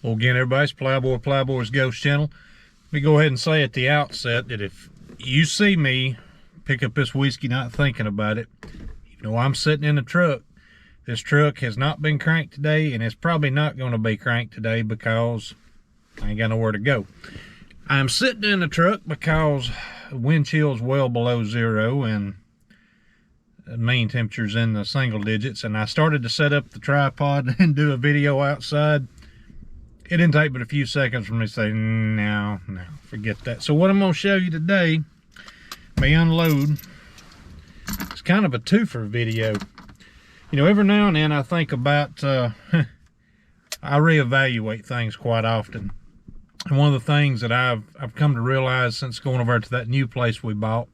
Well, again, everybody's Plowboy's Ghost Channel. Let me go ahead and say at the outset that if you see me pick up this whiskey not thinking about it, you know I'm sitting in the truck. This truck has not been cranked today, and it's probably not going to be cranked today because I ain't got nowhere to go. I'm sitting in the truck because wind chill's well below zero and mean temperature's in the single digits, and I started to set up the tripod and do a video outside. It didn't take but a few seconds for me to say, no, forget that. So what I'm going to show you today, me unload, it's kind of a twofer video. You know, every now and then I think about, I reevaluate things quite often. And one of the things that I've come to realize since going over to that new place we bought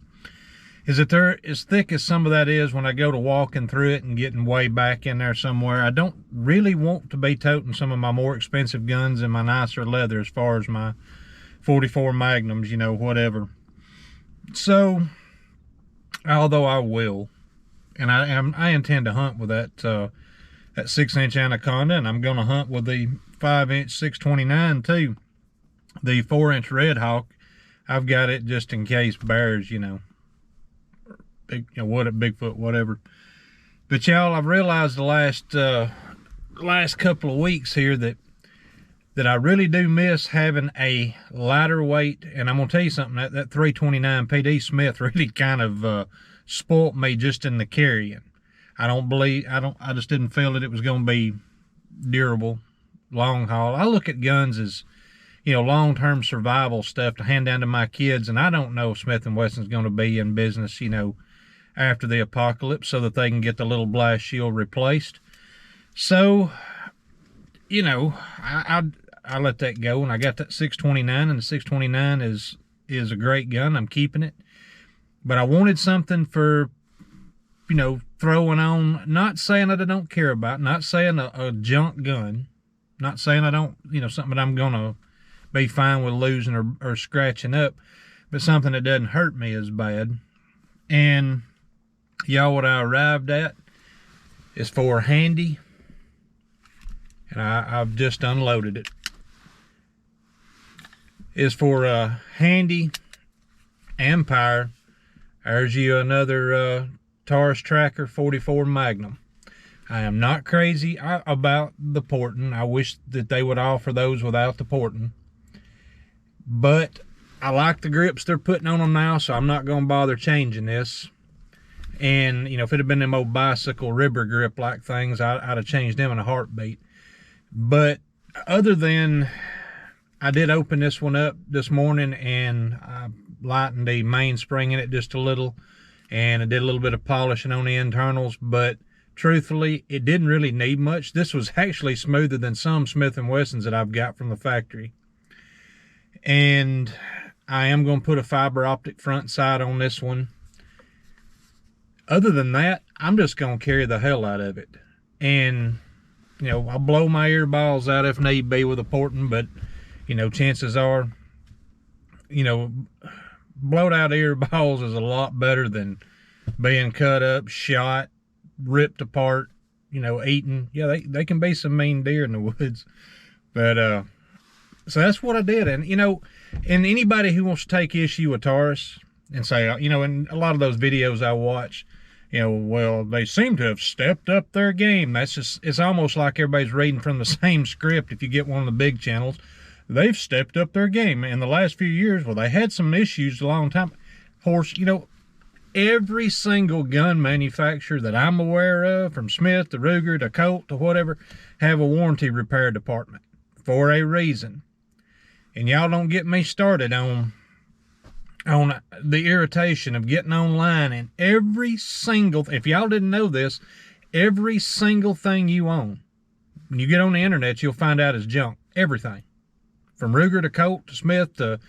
is that they're as thick as some of that is when I go to walking through it and getting way back in there somewhere. I don't really want to be toting some of my more expensive guns and my nicer leather as far as my 44 Magnums, you know, whatever. So, although I will, and I intend to hunt with that 6-inch Anaconda, and I'm going to hunt with the 5-inch 629 too. The 4-inch Red Hawk, I've got it just in case bears, you know, big, you know, what, Bigfoot, whatever. But y'all, I've realized the last couple of weeks here that I really do miss having a lighter weight. And I'm gonna tell you something, that 329 PD Smith really kind of spoilt me just in the carrying. I just didn't feel that it was gonna be durable long haul. I look at guns as, you know, long-term survival stuff to hand down to my kids, and I don't know if Smith & Wesson's going to be in business, you know, after the apocalypse so that they can get the little blast shield replaced. So, you know, I let that go, and I got that 629, and the 629 is a great gun. I'm keeping it. But I wanted something for, you know, throwing on, not saying that I don't care about, not saying a junk gun, not saying I don't, you know, something that I'm going to be fine with losing or scratching up, but something that doesn't hurt me as bad. And y'all, what I arrived at is for handy, and I've just unloaded it. Is for a handy Empire. There's you another Taurus Tracker 44 Magnum. I am not crazy about the porting. I wish that they would offer those without the porting. But I like the grips they're putting on them now, so I'm not going to bother changing this. And, you know, if it had been them old bicycle ribber grip like things, I'd have changed them in a heartbeat. But other than, I did open this one up this morning and I lightened the mainspring in it just a little. And I did a little bit of polishing on the internals, but truthfully, it didn't really need much. This was actually smoother than some Smith & Wessons that I've got from the factory. And I am going to put a fiber optic front sight on this one. Other than that, I'm just going to carry the hell out of it. And, you know, I'll blow my earballs out if need be with a porting, but, you know, chances are, you know, blowed out earballs is a lot better than being cut up, shot, ripped apart, you know, eaten. Yeah, they can be some mean deer in the woods. But, so that's what I did. And, you know, and anybody who wants to take issue with Taurus and say, you know, in a lot of those videos I watch, you know, well, they seem to have stepped up their game. That's just, it's almost like everybody's reading from the same script. If you get one of the big channels, they've stepped up their game in the last few years. Well, they had some issues a long time. Of course, you know, every single gun manufacturer that I'm aware of, from Smith to Ruger to Colt to whatever, have a warranty repair department for a reason. And y'all don't get me started on the irritation of getting online and every single, if y'all didn't know this, every single thing you own, when you get on the internet, you'll find out is junk. Everything. From Ruger to Colt to Smith to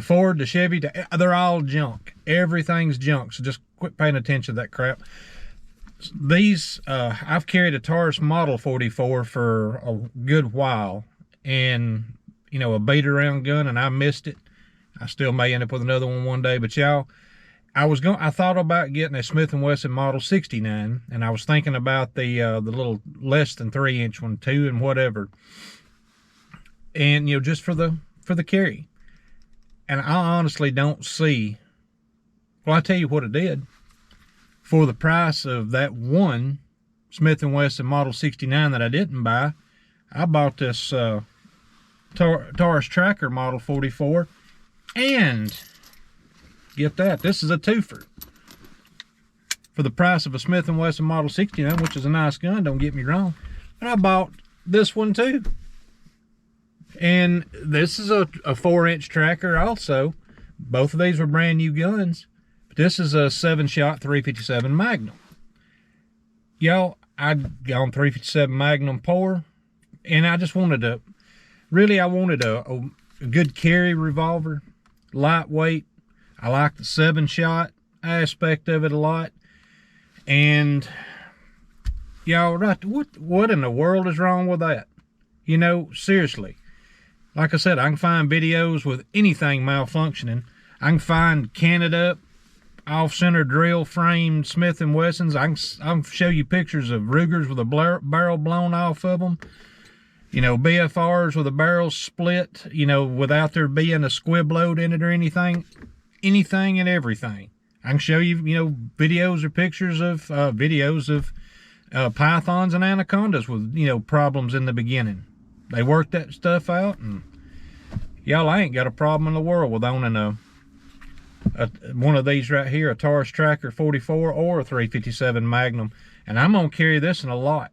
Ford to Chevy, they're all junk. Everything's junk. So just quit paying attention to that crap. These, I've carried a Taurus Model 44 for a good while. And, you know, a beat around gun, and I missed it. I still may end up with another one day, but y'all, I thought about getting a Smith & Wesson Model 69, and I was thinking about the little less than 3-inch one too, and whatever. and you know, just for the carry. And I honestly don't see. Well, I tell you what I did. For the price of that one Smith & Wesson Model 69 that I didn't buy, I bought this Taurus Tracker Model 44, and get that, this is a twofer. For the price of a Smith & Wesson Model 69, which is a nice gun, don't get me wrong, but I bought this one too. And this is a 4-inch tracker also. Both of these were brand new guns. But this is a 7-shot 357 Magnum. Y'all, I'd gone 357 Magnum pour, and I just wanted a, really I wanted a good carry revolver, lightweight. I like the 7-shot aspect of it a lot. And y'all, right, what in the world is wrong with that? You know, seriously. Like I said, I can find videos with anything malfunctioning. I can find canted up, off-center drill frame Smith & Wessons. I can show you pictures of Rugers with a barrel blown off of them. You know, BFRs with a barrel split, you know, without there being a squib load in it or anything. Anything and everything. I can show you, you know, videos or pictures of pythons and anacondas with, you know, problems in the beginning. They worked that stuff out, and y'all, I ain't got a problem in the world with owning one of these right here, a Taurus Tracker 44 or a 357 Magnum, and I'm gonna carry this in a lot,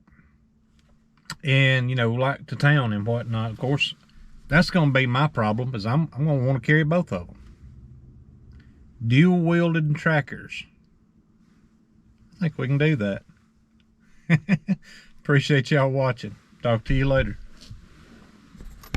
and you know, like to town and whatnot. Of course, that's gonna be my problem, because I'm gonna want to carry both of them. Dual wielded trackers. I think we can do that. Appreciate y'all watching. Talk to you later.